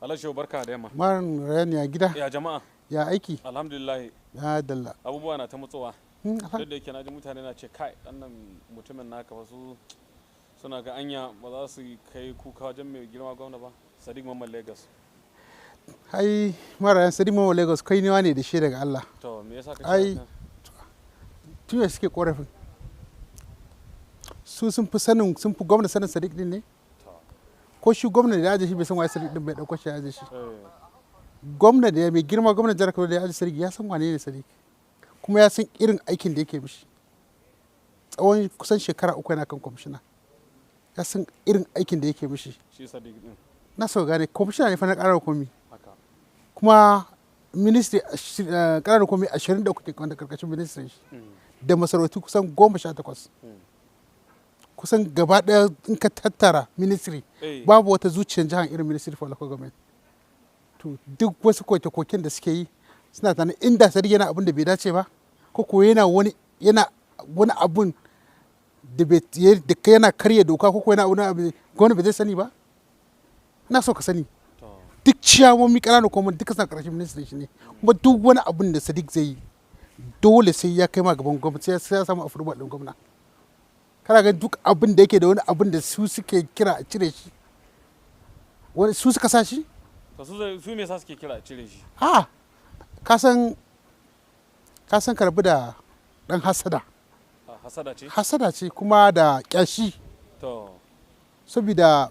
Alasho barka da yamma. Maran Rayani ya gida. Ya jama'a. Ya aiki. Alhamdulillah. Ya dalla. Abubuwa na ta mutsuwa. Duk da yake naji mutane na ce kai wannan mutumin naka wasu suna ga anya ba za su kai kuka wajen mai girma gwamna ba. Sadiq Mamman Lagos. Ai Maran Sadiq Mamman Lagos kai ne wane da shi daga Allah. To me yasa kake ai tun suke korafin su sun fi gwamna sanin Sadiq din ne? Ko shi gwamna da ya aje shi bai san waye Sadiq din bai dauko shi ya aje shi. Gwamna da ya mai girma gwamna jihar Kano da ya aje Sadiq ya san wane ne Sadiq. Kuma ya san irin aikin da yake mishi. Tsawon kusan shekara 3 yana kan kwamishina. Ya san irin aikin da yake mishi. Shi Sadiq din. Na so gane kwamishina ne fa na karar komi. Kuma ministry karar komi 23 ke wanda karkashin ministry shi. Da masarautu kusan 18. Kusan gaba daya in ka tattara ministry babu wata zuciyar jihar irin ministry for local government. To duk wasu koke-koken da suke yi suna tunanin inda Sadiq yana abin da bai dace ba ko yana wani abun da yana karya doka ko yana wani abu gwamnati bai zai sani ba. Ina so ka sani duk ciyawomi ƙananan kuma duka suna ƙarshen ministry shi ne, kuma duk wani abun da Sadiq zai yi dole sai ya kai ma gaban gwamnati sai ya samu approval din gwamna. Kana ga duk abin da yake da wani abin da su suke kira a cire shi, wani su suka sa shi? To su me yasa suke kira a cire shi? Ka san karbi da dan hasada. Hasada ce? Hasada ce kuma da kyashi. To saboda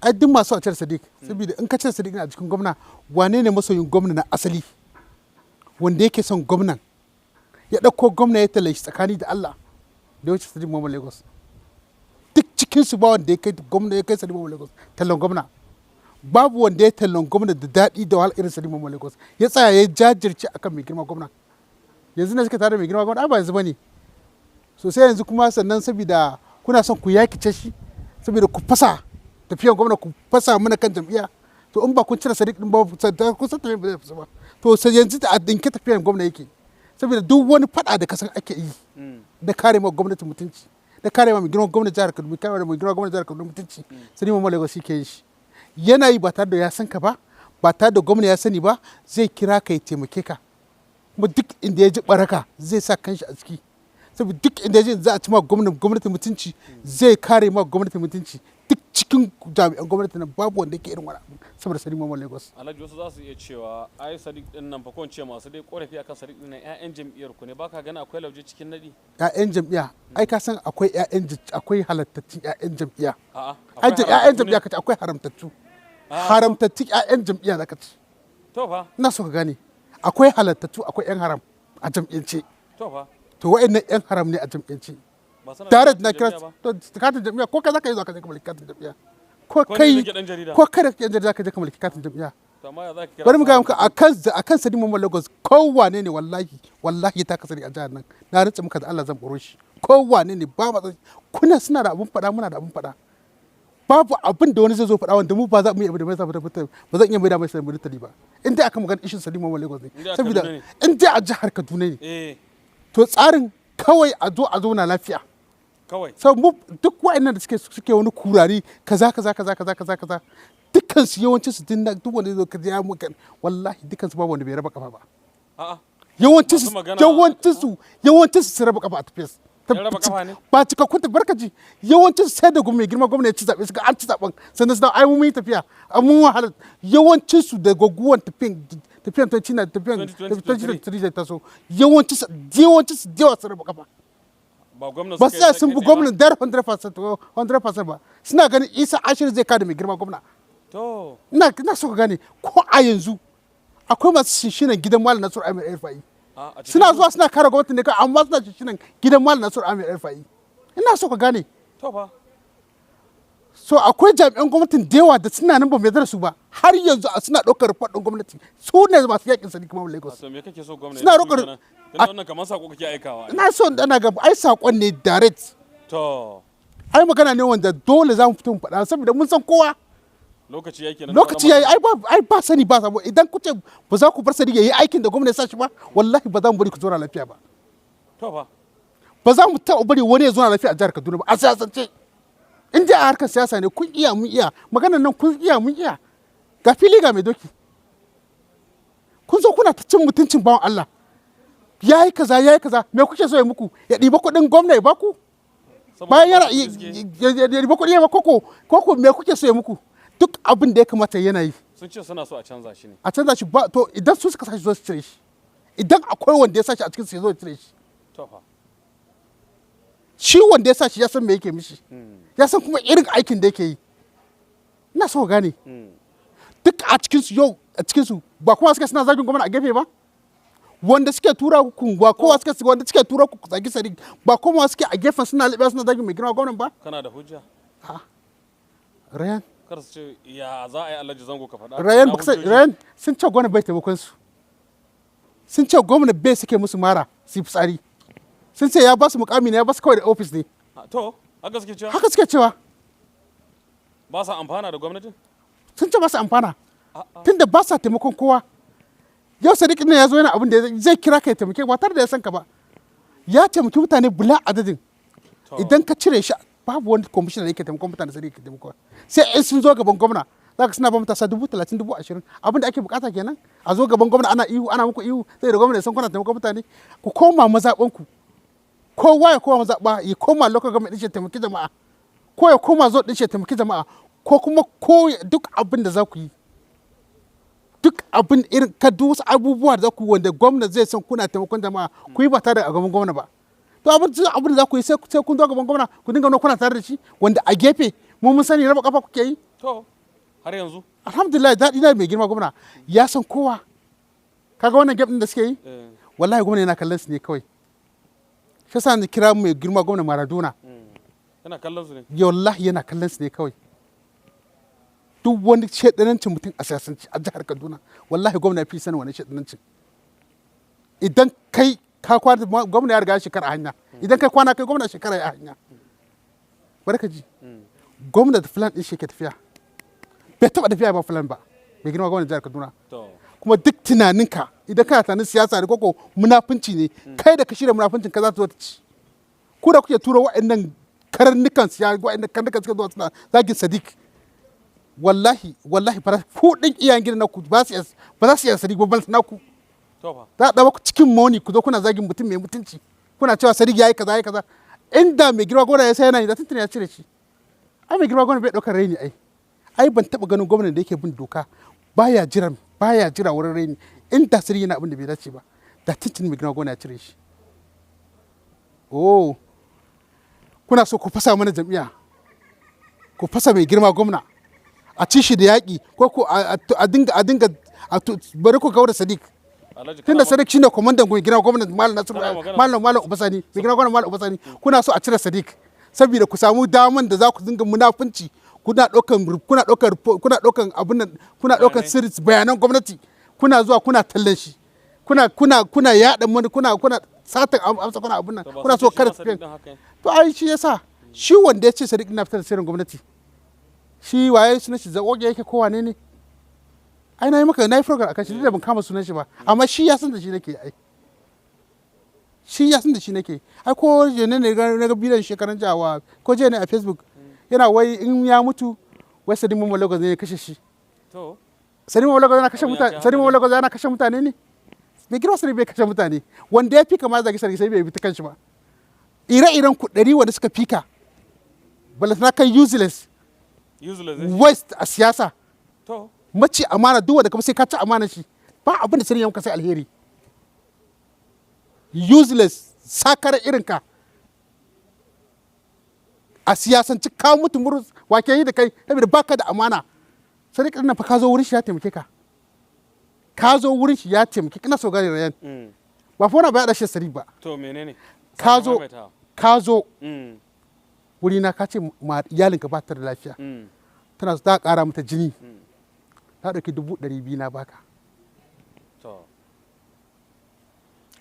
ai duk masu a cire Sadiq, saboda in ka cire Sadiq a cikin gwamna, wane ne masoyin gwamna na asali wanda yake son gwamnan ya ɗauko gwamna ya talashi tsakani da Allah da wuce Sadiq Mamman Lagos. Duk cikinsu ba wanda ya kai gwamna ya kai Sadiq Mamman Lagos tallan gwamna. Babu wanda ya tallan gwamna da daɗi da wahala irin Sadiq Mamman Lagos. Ya tsaya ya jajirce akan mai girma gwamna. Yanzu ne suka tare mai girma gwamna, ba yanzu bane. Sosai yanzu kuma sannan saboda kuna son ku yakice shi, saboda ku fasa tafiyan gwamna, ku fasa mana kan jam'iyya. To in ba kun cire Sadiq din ba kun san tafiyan ba zai fasa ba. To sai yanzu da dinke tafiyan gwamna yake. Saboda duk wani fada da kasan ake yi da kare ma gwamnati mutunci, da kare ma mai girma gwamnati jihar Kaduna, kare ma mai girma gwamnati jihar Kaduna mutunci, Sadiq Mamman Lagos shi ke yin shi. Yana yi ba tare da ya san ka ba, ba tare da gwamna ya sani ba, zai kira ka ya taimake ka. Kuma duk inda ya ji baraka zai sa kanshi a ciki. Saboda duk inda ya ji za a ci ma gwamnati mutunci, zai kare ma gwamnati mutunci. Duk cikin jami'an gwamnati nan babu wanda yake irin wani abu saboda Sadiq Mamman Lagos. Alhaji wasu za su iya cewa ai Sadiq din nan fa ko ce masu dai korafi akan Sadiq din nan ƴaƴan jam'iyyar ku ne, baka gani akwai lauje cikin nadi? ƴaƴan jam'iyya ai ka san akwai halattattun ƴaƴan jam'iyya. Ƴaƴan jam'iyya kace akwai haramtattu. Haramtattun ƴaƴan jam'iyya zaka ce. To fa. Ina so ka gane akwai halattattu akwai ƴan haram a jam'iyyance. To fa. To wa'annan ƴan haram ne a jam'iyyance. Tare da na kira to katin jam'iyya ko kai zaka yi zuwa ka je ka mallaki katin jam'iyya. Ko kai da ke jarida ka je ka mallaki katin jam'iyya. Bari mu ga muka akan Sadiq Mamman Lagos kowane ne wallahi ta kasari a jihar nan, na rantsa muka da Allah zan boro shi. Kowane ne ba ma kuna suna da abun faɗa, muna da abun faɗa. Babu abin da wani zai zo faɗa wanda mu ba za mu yi abu da mai saboda ba zan iya mai da mai saboda tali ba. In dai aka magana ishin Sadiq Mamman Lagos ne, saboda in dai a jihar Kaduna ne to tsarin kawai a zo na lafiya kawai. So mu duk wa'annan da suke wani kurari kaza dukkan su yawancin su duk wanda zai ka ya muka wallahi dukkan su babu wanda bai raba kafa ba. Yawancin su raba kafa a tafiyas. Ba cikakkun ta barkaji yawancin sai da mai girma gwamna ya ci zaɓe suka an ci zaɓen sannan su ai mun yi tafiya mun wahala yawancin su da goguwan tafiyan ta China tafiyan ta ta so yawancin su yawa su raba kafa ba su sun bi gwamnan dar 100% ba suna ganin Isa Ashir zai kada mai girma gwamna. To ina so ka gane ko a yanzu akwai masu shinshinan gidan Malam Nasiru Ahmed El-Rufai. Suna zuwa suna kare gwamnati ne kai amma suna shinshinan gidan Malam Nasiru Ahmed El-Rufai. Ina so ka gane. To fa. So akwai jami'an gwamnatin da yawa da suna nan ba mai zara su ba har yanzu suna ɗaukar faɗin gwamnati su ne masu yakin Sadiq Mamman Lagos. To me kake so gwamnati? Suna ɗaukar wannan kamar sako kake aikawa. Ina so ana ga ai sakon ne direct. To ai magana ne wanda dole za mu fito mu faɗa saboda mun san kowa. Lokaci yayi ai ba sani ba sabo idan kuce ba za ku bar Sadiq yayi aikin da gwamnati ya sa shi ba wallahi ba za mu bari ku zauna lafiya ba. To fa. Ba za mu taɓa bari wani ya zauna lafiya a jihar Kaduna ba a siyasance. In dai a harkar siyasa ne kun iya mun iya maganar nan kun iya mun iya ga fili ga mai doki, kun zo kuna ta cin mutuncin bawan Allah, ya yi kaza me kuke so ya muku, ya ɗiba kuɗin gwamna ya baku bayan yana ya ɗiba kuɗi ya ba koko me kuke so ya muku, duk abin da ya kamata yana yi. Sun ce suna so a canza shi ne. A canza shi ba, to idan su suka sashi zo su cire shi, idan akwai wanda ya sashi a cikin su ya zo ya cire shi. Shi wanda ya sashi ya san me yake mishi, ya san kuma irin aikin da yake yi. Ina so gane duk a cikin su yau a cikin su ba kowa suka suna zagin gwamna a gefe ba, wanda suke tura ku ba kowa suke wanda suke tura ku zagi sadiq ba kowa suke a gefen suna liɓa suna zagin mai girma gwamnan ba. Kana da hujja? Ha Rayan, kar su ce ya za a yi Alhaji Zango ka faɗa. Rayan sun ce gwamna bai taimakon su, sun ce gwamna bai suke musu mara su yi fitsari, sun ce ya ba su mukami ne, ya ba su kawai da ofis ne. To haka suke cewa? Haka suke cewa. Ba sa amfana da gwamnatin? Sun ce ba su amfana tunda ba sa taimakon kowa. Yau sadiq ne ya zo yana abin da zai kira ka ya taimake ba tare da ya san ka ba, ya taimaki mutane bula adadin. Idan ka cire shi babu wani kwamishina da yake taimakon mutane sadiq ke taimakon, sai in sun zo gaban gwamna za ka suna ba matasa 30,000 20,000 abin da ake bukata kenan. A zo gaban gwamna ana ihu ana muku ihu sai da gwamna ya san kuna taimakon mutane. Ku koma mazaɓanku, kowa ya koma mazaɓa, ya koma local government ɗin shi taimaki jama'a, ko ya koma zo ɗin shi taimaki jama'a, ko kuma ko duk abin da za ku yi, duk abin irin ka wasu abubuwa da za ku yi wanda gwamna zai san kuna taimakon jama'a ku yi ba tare da a gaban gwamna ba. To abin da za ku yi sai kun zo gaban gwamna ku dinga nuna kuna tare da shi, wanda a gefe mun sani raba kafa kuke yi. To har yanzu alhamdulillah daɗi na mai girma gwamna ya san kowa. Kaga wannan gap din da suke yi wallahi gwamna yana kallon su ne kawai. Shi yasa ni kira mai girma gwamna Maradona. Yana kallon su ne? Wallahi yana kallon su ne kawai. Duk wani shaɗanancin mutum a siyasanci a jihar Kaduna wallahi gwamna ya fi sanin wani shaɗanancin. Idan kai ka kwana gwamna ya riga shekara a hanya, idan kai kwana kai gwamna shekara a hanya. Bari ka ji gwamna da filan ɗin shi ke tafiya, bai taɓa tafiya ba filan ba mai girma gwamna jihar Kaduna. Kuma duk tunaninka idan kana tunanin siyasa ne koko munafunci ne, kai da ka shirya munafuncin ka za ta zo ta ci. Ku da kuke tura waɗannan karnukan siyasa, waɗannan karnukan suka zo suna zagin sadiq, wallahi fara kuɗin iyayen gidan naku ba za su iya sadiq babban naku. Za a ɗaba ku cikin moni ku zo kuna zagin mutum mai mutunci, kuna cewa sadiq ya yi kaza. Inda mai girma gwamna ya sai yana yi da tuntuni ya cire shi. Ai mai girma gwamna bai ɗaukar raini ai ban taɓa ganin gwamnan da yake bin doka baya jira wurin raini. Inda sadiq yana abin da bai dace ba da tuntuni mai girma gwamna ya cire shi. Oh, kuna so ku fasa mana jam'iyya, ku fasa mai girma gwamna a ci shi da yaƙi ko a dinga bari ku gaura sadiq. Tunda sadiq shine kwamandan girma gwamnati malam Ubasani, mai girma gwamnati malam Ubasani, kuna so a cire sadiq saboda ku samu daman da za ku dinga munafunci, kuna ɗaukan abin nan, kuna ɗaukan sirri bayanan gwamnati, kuna zuwa kuna tallan shi, kuna yaɗa mana, kuna satan amsa, kuna abin nan, kuna so kada su. To ai shi yasa shi wanda ya ce sadiq na fitar da sirrin gwamnati, shi waye sunan shi zagoge yake ko wane ne? Ai na yi program akan shi da ban kama sunan shi ba, amma shi ya san da shi nake ai. Shi ya san da shi nake. Ai ko je ne na ga bidiyon shekaran jawa ko je ne a Facebook yana wai in ya mutu wai Sadiq Mamman Lagos ne ya kashe shi. To Sadiq Mamman Lagos yana kashe mutane, Sadiq Mamman Lagos yana kashe mutane ne? Bai girma Sadiq bai kashe mutane. Wanda ya fika ma zagi Sadiq sai bai bi ta kanshi ba. Ire-iren ku 100 wanda suka fika. Balantana kai useless waste a siyasa. To mace amana duk wanda kuma sai ka ci amana shi ba abin da sai yanka sai alheri. Useless sakar irin ka a siyasanci ka mutu murus wake yi da kai saboda baka da amana. Sai ka fa ka zo wurin shi ya taimake ka, ka zo wurin shi ya taimake ina so gane Rayan ba fa wani ba ya dashe sari ba. To menene ka zo wuri na ka ce iyalinka ba ta da lafiya, tana ta ƙara mata jini, ta ɗauki 200,000 na baka,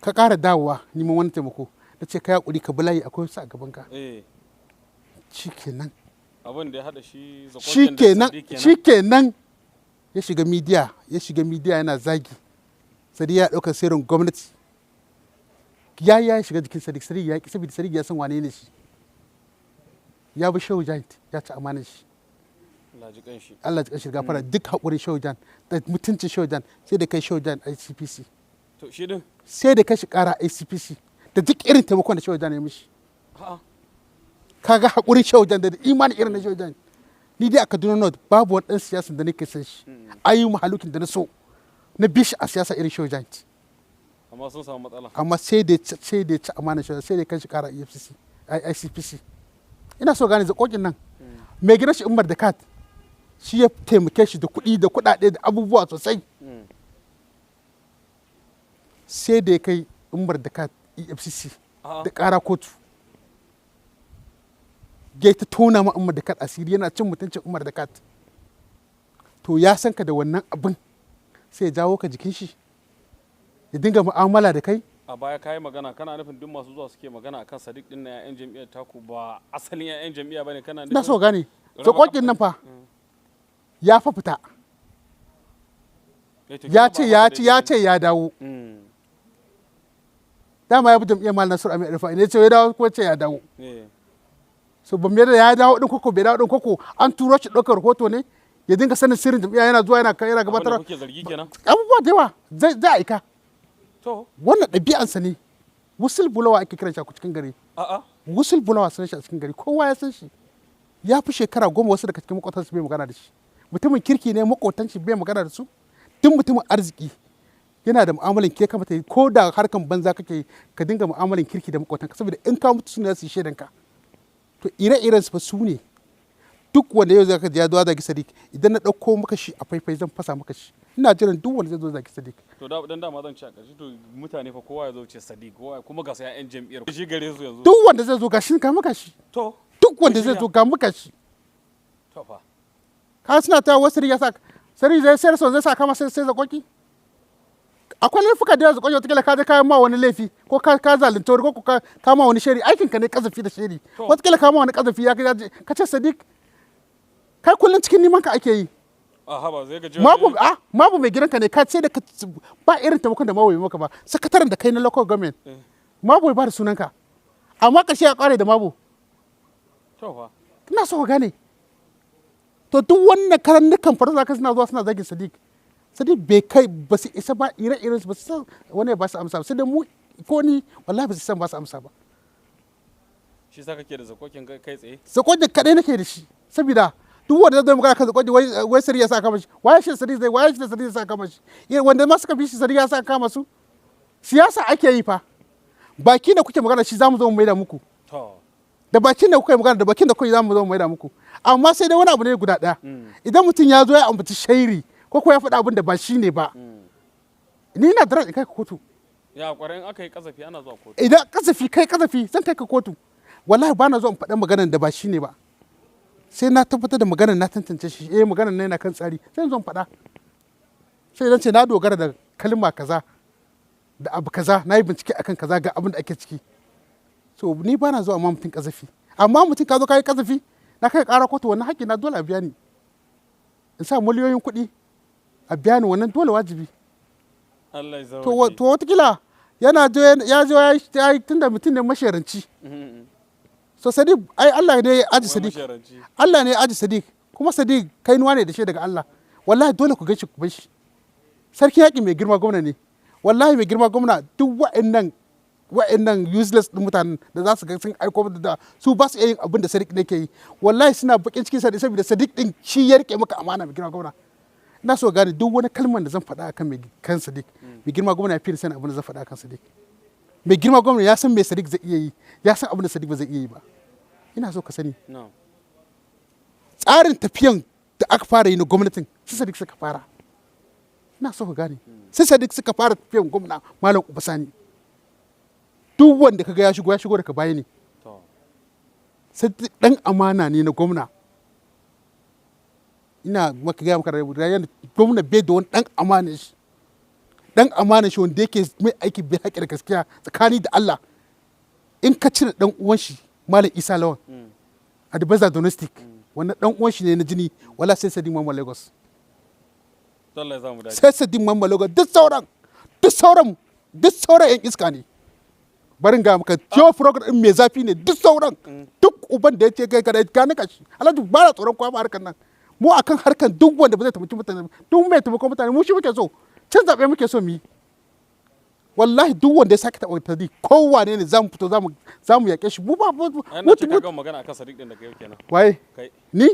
ka ƙara dawowa neman wani taimako, na ce ka yi haƙuri ka bulayi akwai wasu a gabanka. Shi kenan abin da ya haɗa shi kenan ya shiga midiya yana zagi sadiq ya ɗaukar sirrin gwamnati, ya shiga jikin sadiq ya ƙi saboda sadiq ya san wane ne shi, ya bi shehu giant ya ci amanar shi. Allah ji kanshi gafara duk haƙuri Sojojin da mutuncin Sojojin sai da kai Sojojin ICPC to shi din sai da kai shi ƙara ICPC da duk irin taimakon da Sojojin ya mishi kaga haƙuri Sojojin da imani irin na Sojojin ni dai a Kaduna North babu wani ɗan siyasa da nake san shi ayi mahalukin da na so na bi shi a siyasa irin Sojojin amma sun samu matsala amma sai da ci amana Sojojin sai da kai shi ƙara ICPC ina so gane zakokin nan mai gidan shi Umar da Kat shi ya taimake shi da kuɗi da kuɗaɗe da abubuwa sosai sai da ya kai Umar da Kat EFCC da ƙara kotu ya ta tona ma Umar da Kat asiri yana cin mutuncin Umar da Kat to ya san ka da wannan abin sai ya jawo ka jikin shi ya dinga mu'amala da kai a baya kayi magana kana nufin duk masu zuwa suke magana akan Sadiq din na 'ya'yan jam'iyyar taku ba asalin 'ya'yan jam'iyya bane kana nufin na so gane zakokin nan fa ya fa fita ya ce ya dawo dama ya bi jam'iyyar Malam Nasiru Amir Rufai ne ce ya dawo ko ce ya dawo so ban da ya dawo din koko bai dawo din koko an turo shi ɗaukar rahoto ne ya dinga sanin sirrin jam'iyya yana zuwa yana gabatar abubuwa da yawa zai aika wannan ɗabi'ansa ne wusul bulawa ake kiran shi a cikin gari wusul bulawa san shi a cikin gari kowa ya san shi ya fi shekara 10 wasu daga cikin makwatan su bai magana da shi mutumin kirki ne makwatan shi bai magana da su duk mutumin arziki yana da mu'amalan ke kamata ko da harkan banza kake ka dinga mu'amalan kirki da makwatan ka saboda in ka mutu suna su shaidan ka to ire-iren su fa su ne duk wanda yau zaka ji ya zuwa zaki Sadiq idan na ɗauko maka shi a faifai zan fasa maka shi ina jiran duk wanda zai zo zaki Sadiq to dan dama zan ci a ƙarshe to mutane fa kowa ya zo ce Sadiq kowa kuma ga sai ƴan jam'iyyar shi gare su yanzu duk wanda zai zo gashi ka maka shi to duk wanda zai zo ga maka shi to fa ka suna ta wasu riya sa sari zai sayar so zai sa kama sai zakoki akwai laifuka da zakoki wata kila ka je kayan ma wani laifi ko ka zalunta wani ko ka ma wani shari aikin ka ne kazafi da shari wata kila ka ma wani kazafi ya ka ce Sadiq kai kullum cikin neman ka ake yi ba zai gaji mabu mai gidanka ne ka ce da ba irin taimakon da mabu bai maka ba sakataren da kai na local government mabu bai ba da sunanka amma ƙarshe ya ƙare da mabu ina so ka gane to duk wannan karannukan farza ka suna zuwa suna zagin Sadiq bai kai ba su isa ba ire-iren su ba su san wani ya ba su amsa ba sai dai mu ko ni wallahi ba su san ba su amsa ba shi sa kake da zakokin kai tsaye zakokin kadai nake da shi saboda duk wanda zai magana kan zakokin wai sari ya sa kama shi waye shi sari zai sa kama shi wanda ma suka bi shi sari ya sa kama su siyasa ake yi fa baki da kuke magana shi zamu zo mu maida muku da bakin da kuke magana da bakin da kuke zamu zo mu maida muku amma sai dai wani abu ne guda daya idan mutum ya zo ya ambaci shairi ko ya faɗa abin da ba shi ne ba ni ina da kai ka kotu ya kwarin aka yi kazafi ana zuwa kotu idan kazafi zan kai ka kotu wallahi ba na zo in faɗa maganar da ba shi ne ba sai na tabbatar da maganar na tantance shi maganar na yana kan tsari sai zo in faɗa sai zan ce na dogara da kalma kaza da abu kaza na yi bincike akan kaza ga abin da ake ciki so ni ba na zo amma mutum kazafi amma mutum ka zo ka yi kazafi na kai ƙara kotu wannan haƙƙi na dole a biya ni in sa miliyoyin kuɗi a biya ni wannan dole wajibi Allah ya to watakila ya zo ya yi tunda mutum ne masharanci so Sadiq ai Allah ne ya aji Sadiq Allah ne ya aji Sadiq kuma Sadiq kainuwa ne da shi daga Allah wallahi dole ku gaishe ku bar shi sarki yaƙi mai girma gwamna ne wallahi mai girma gwamna duk wa'annan useless din mutanen da za su ga sun aiko da su ba su yin abin da Sadiq ne ke yi wallahi suna bakin cikin Sadiq saboda Sadiq din shi ya rike maka amana mai girma gwamna ina so gane duk wani kalmar da zan faɗa akan mai kan Sadiq mai girma gwamna ya fi sanin abin da zan faɗa akan Sadiq mai girma gwamna ya san me Sadiq zai iya yi ya san abin da Sadiq ba zai iya yi ba ina so ka sani tsarin tafiyan da aka fara yi na gwamnatin sai Sadiq suka fara ina so ka gane sai Sadiq suka fara tafiyan gwamna Malam Ubasani duk wanda kaga ya shigo daga baya ne sai dan amana ne na gwamna ina maka gaya maka rayuwar gwamna bai da wani dan amana shi wanda yake mai aiki bai haƙi da gaskiya tsakani da Allah in ka cire dan uwan shi Malam Isa Lawan a Dibaza Domestic wannan dan uwan shi ne na jini wala sai Sadiq Mamman Lagos sai Sadiq Mamman Lagos duk sauran yan iska ne barin ga maka yau program din mai zafi ne duk sauran duk uban da ya ce kai kada ka nika shi alhaji ba na tsoron kwa harkar nan mu akan harkan duk wanda ba zai taimaki mutane, duk mai taimako mutane mu shi muke so, can zaɓe muke so mu yi. Wallahi duk wanda ya sake taɓa Sadiq kowane ne za mu fito za mu yaƙe shi. Mu ba na ce ka ga magana akan Sadiq din da kai kenan. Waye? Kai. Ni?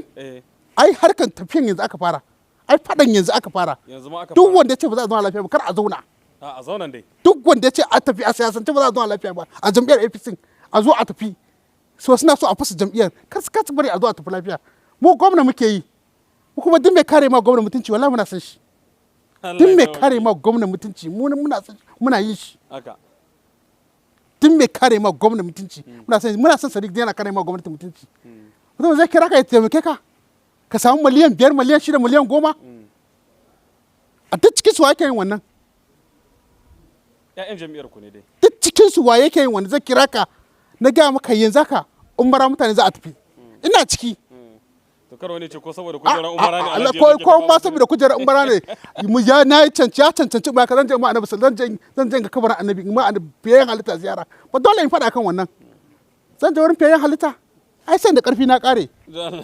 Ai harkan tafiyan yanzu aka fara. Ai faɗan yanzu aka fara. Yanzu ma aka fara. Duk wanda ya ce ba za a zauna lafiya ba kar a zauna. A zaunan dai. Duk wanda ya ce a tafi a siyasance ba za a zauna lafiya ba a jam'iyyar APC a zo a tafi. So suna so a fasa jam'iyyar kar su bari a zo a tafi lafiya. Mu gwamna muke yi. Kuma duk mai kare ma gwamna mutunci wallahi muna san shi. Duk mai kare ma gwamna mutunci muna yin shi. Haka. Duk mai kare ma gwamna mutunci muna son Sadiq yana kare ma gwamnati mutunci. Mutum zai kira ka ya taimake ka samu miliyan 5 miliyan 6 miliyan 10 a duk cikin su yake yin wannan. Ƴaƴan jam'iyyar ku ne dai. Duk cikin su wa yake yin wannan zai kira ka na ga maka yanzu haka umara mutane za a tafi. Ina ciki. To kar wani ce ko saboda kujerar umara ne Allah ko ma saboda kujerar umara ne mu ya na cancanci ba ka zan je ma annabi zan je ga kabarin annabi ma annabi fiyayen halitta ziyara ba dole in faɗa kan wannan. Zan je wurin fiyayen halitta ai sai da karfi na kare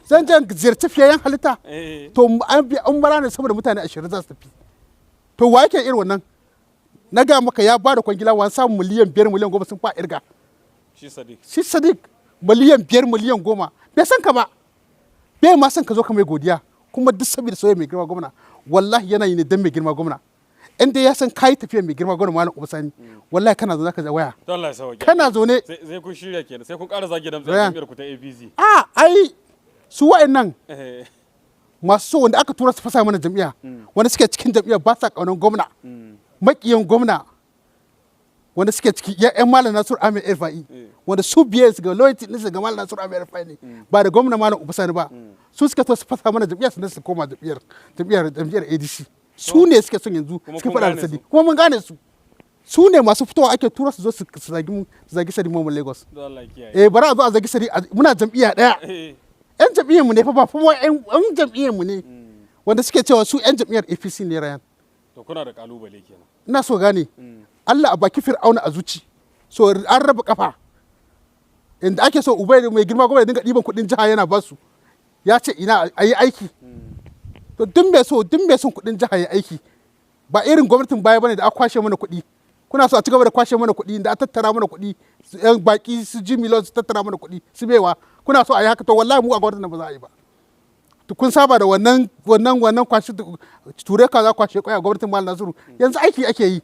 zan je ziyarci fiyayen halitta to an bi umara ne saboda mutane 20 za su tafi. To wa yake irin wannan na ga maka ya ba da kwangila wa samu miliyan 5 miliyan 10 sun fa irga. Shi Sadiq miliyan 5 miliyan 10 bai san ka ba. Bai ma san ka zo ka mai godiya kuma duk saboda soyayya mai girma gwamna wallahi yana yi ne dan mai girma gwamna. Inda ya san kai tafiya mai girma gwamna malam Ubasani wallahi kana zo zaka waya. Allah ya sauke. Kana zo ne sai kun shirya kenan sai kun ƙara zage da jam'iyyar ku ta APC. Ai su wa'annan masu so wanda aka tura su fasa mana jam'iyya wanda suke cikin jam'iyyar ba sa kaunan gwamna makiyan gwamna wanda suke ciki yan malam Nasiru Ahmed Rufai wanda su biye su ga loyalty din su ga malam Nasiru Ahmed Rufai ne ba da gwamna malam Ubasani ba su suka to su fasa mana jam'iyyar su koma jam'iyyar ADC su ne suke son yanzu suka faɗa da Sadiq kuma mun gane su ne masu fitowa ake tura su zo su zagi Sadiq mu Lagos bara a zo a zagi Sadiq muna jam'iyya daya yan jam'iyyar mu ne fa ba kuma yan jam'iyyar mu ne wanda suke cewa su yan jam'iyyar APC ne rayan. To kuna da kalubale kenan. Ina so gane Allah a baki Fir'auna a zuci so an raba kafa inda ake so ubai mai girma gwamnati dinga ɗiban kuɗin jiha yana basu ya ce ina a yi aiki to duk mai son kuɗin jiha ya aiki ba irin gwamnatin baya bane da aka kwashe mana kuɗi kuna so a ci gaba da kwashe mana kuɗi da a tattara mana kuɗi yan baki su ji miliyan su tattara mana kuɗi su bewa kuna so a yi haka to wallahi mu a gwamnatin ba za a yi ba to kun saba da wannan kwashe ture ka za kwashe kwaya gwamnatin Malam Nasiru yanzu aiki ake yi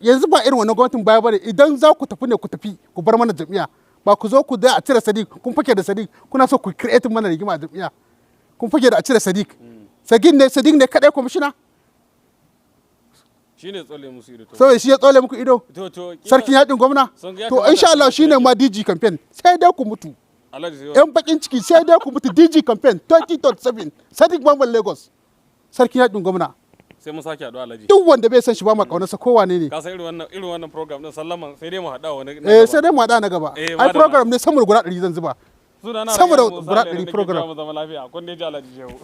yanzu ba irin wannan gwamnatin baya bane idan za ku tafi ne ku tafi ku bar mana jam'iyya ba ku zo ku da a cire Sadiq kun fake da Sadiq kuna so ku create mana rigima a jam'iyya kun fake da a cire Sadiq Sadiq ne kadai kwamishina shine tsole musu ido sai shi ya tsole muku ido sarkin yakin gwamna to insha Allah shine ma DG campaign sai dai ku mutu yan bakin ciki sai dai ku mutu DG campaign 2027 Sadiq Bambal Lagos sarkin yakin gwamna sai mun sake haɗu Alhaji duk wanda bai san shi ba ma kaunarsa kowa ne ka san irin wannan program din sallaman sai dai mu haɗa wani sai dai mu haɗa na gaba ai program ne saboda guda 100 zan zuba saboda guda 100 program mu zama lafiya kun dai ji Alhaji Shehu